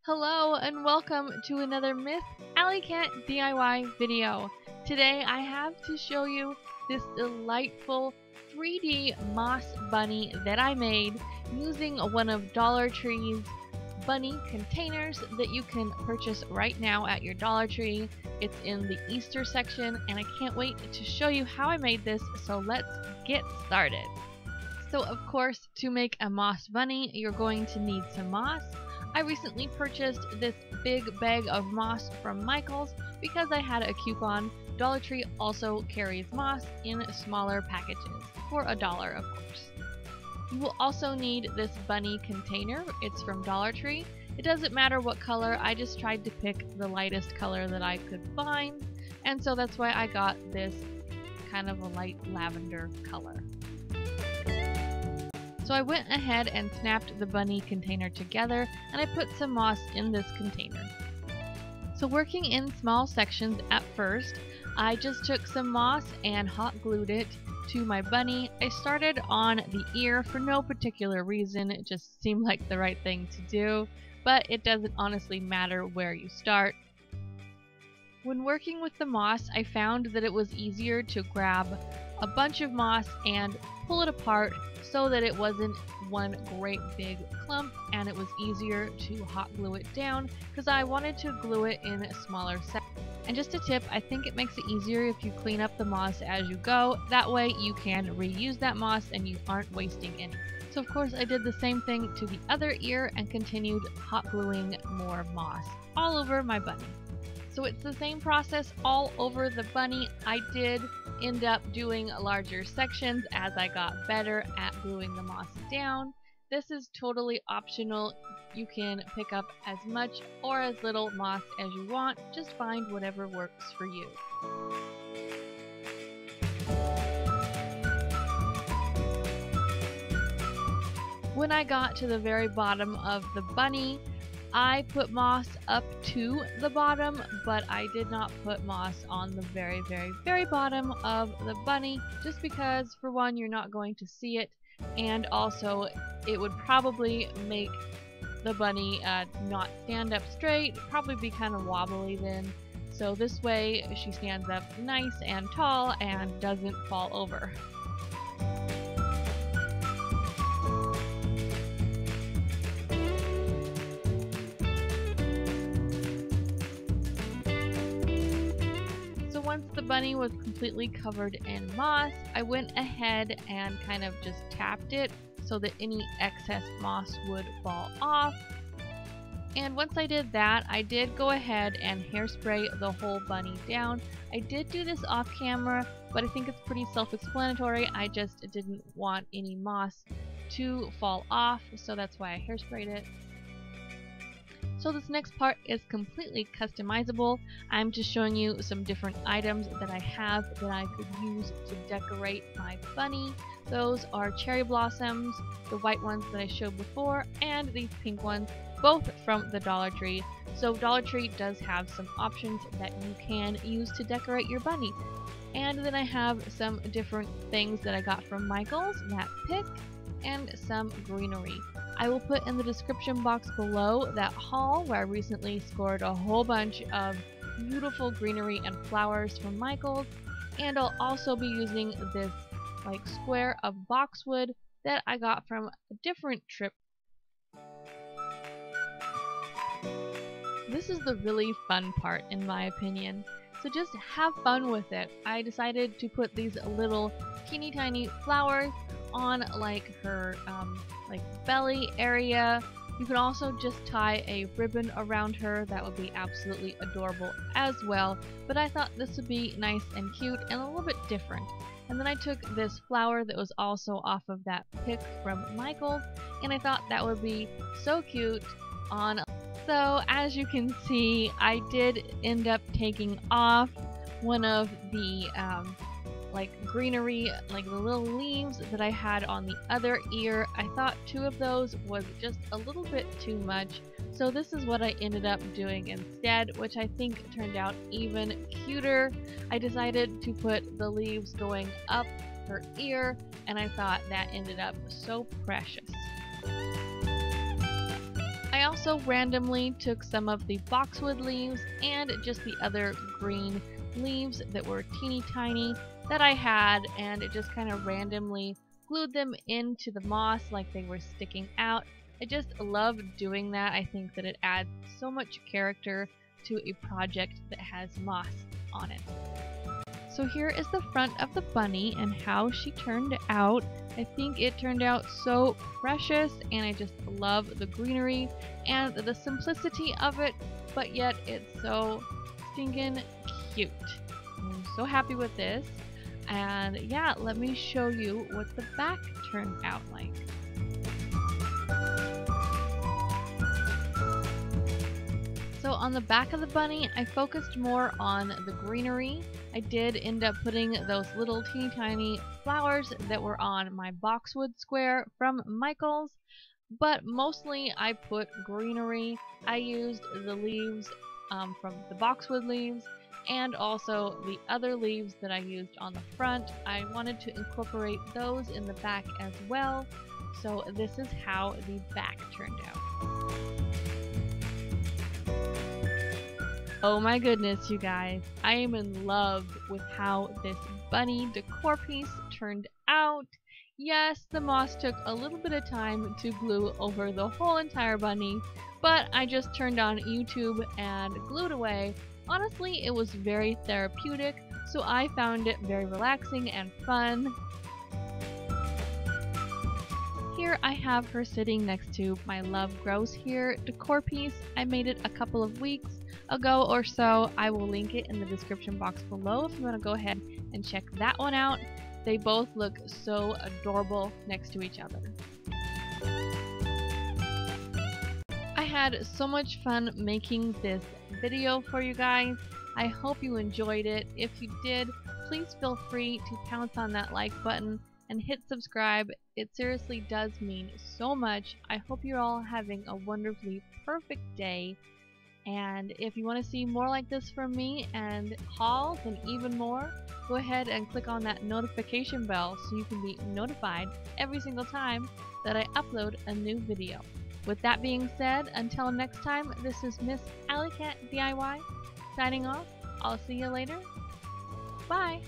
Hello and welcome to another Miss Alley Cat DIY video. Today I have to show you this delightful 3D moss bunny that I made using one of Dollar Tree's bunny containers that you can purchase right now at your Dollar Tree. It's in the Easter section and I can't wait to show you how I made this, so let's get started. So of course, to make a moss bunny, you're going to need some moss. I recently purchased this big bag of moss from Michael's because I had a coupon. Dollar Tree also carries moss in smaller packages for $1, of course. You will also need this bunny container. It's from Dollar Tree. It doesn't matter what color, I just tried to pick the lightest color that I could find, and so that's why I got this kind of a light lavender color. So I went ahead and snapped the bunny container together and I put some moss in this container. So working in small sections at first, I just took some moss and hot glued it to my bunny. I started on the ear for no particular reason, it just seemed like the right thing to do, but it doesn't honestly matter where you start. When working with the moss, I found that it was easier to grab a bunch of moss and pull it apart so that it wasn't one great big clump, and it was easier to hot glue it down because I wanted to glue it in smaller sections. And just a tip, I think it makes it easier if you clean up the moss as you go. That way you can reuse that moss and you aren't wasting any. So of course I did the same thing to the other ear and continued hot gluing more moss all over my bunny. So it's the same process all over the bunny. I did end up doing larger sections as I got better at gluing the moss down. This is totally optional. You can pick up as much or as little moss as you want. Just find whatever works for you. When I got to the very bottom of the bunny, I put moss up to the bottom, but I did not put moss on the very bottom of the bunny, just because for one, you're not going to see it, and also it would probably make the bunny not stand up straight, probably be kind of wobbly then. So this way she stands up nice and tall and doesn't fall over. Once the bunny was completely covered in moss, I went ahead and kind of just tapped it so that any excess moss would fall off. And once I did that, I did go ahead and hairspray the whole bunny down. I did do this off camera, but I think it's pretty self-explanatory. I just didn't want any moss to fall off, so that's why I hairsprayed it. So this next part is completely customizable. I'm just showing you some different items that I have that I could use to decorate my bunny. Those are cherry blossoms, the white ones that I showed before, and these pink ones, both from the Dollar Tree. So Dollar Tree does have some options that you can use to decorate your bunny. And then I have some different things that I got from Michael's, that pick, and some greenery. I will put in the description box below that haul where I recently scored a whole bunch of beautiful greenery and flowers from Michael's, and I'll also be using this like square of boxwood that I got from a different trip. This is the really fun part in my opinion, so just have fun with it. I decided to put these little teeny tiny flowers on like her belly area. You can also just tie a ribbon around her. That would be absolutely adorable as well, but I thought this would be nice and cute and a little bit different. And then I took this flower that was also off of that pick from Michael's, and I thought that would be so cute on. So as you can see, I did end up taking off one of the greenery, like the little leaves that I had on the other ear. I thought 2 of those was just a little bit too much, so this is what I ended up doing instead, which I think turned out even cuter. I decided to put the leaves going up her ear, and I thought that ended up so precious. I I also randomly took some of the boxwood leaves and just the other green leaves that were teeny tiny that I had, and it just kind of randomly glued them into the moss like they were sticking out. I just love doing that. I think that it adds so much character to a project that has moss on it. So here is the front of the bunny and how she turned out. I think it turned out so precious, and I just love the greenery and the simplicity of it, but yet it's so stinking cute. I'm so happy with this. And yeah, let me show you what the back turned out like. So on the back of the bunny, I focused more on the greenery. I did end up putting those little teeny tiny flowers that were on my boxwood square from Michael's, but mostly I put greenery. I used the leaves from the boxwood leaves and also the other leaves that I used on the front. I wanted to incorporate those in the back as well, so this is how the back turned out. Oh my goodness, you guys, I am in love with how this bunny decor piece turned out. Yes, the moss took a little bit of time to glue over the whole entire bunny, but I just turned on YouTube and glued away. Honestly, it was very therapeutic, so I found it very relaxing and fun. Here I have her sitting next to my Love Grows Here decor piece. I made it a couple of weeks ago or so. I will link it in the description box below if you want to go ahead and check that one out. They both look so adorable next to each other. I had so much fun making this video for you guys. I hope you enjoyed it. If you did, please feel free to pounce on that like button and hit subscribe. It seriously does mean so much. I hope you're all having a wonderfully perfect day. And if you want to see more like this from me and hauls and even more, go ahead and click on that notification bell so you can be notified every single time that I upload a new video. With that being said, until next time, this is Miss Alley Cat DIY signing off. I'll see you later. Bye!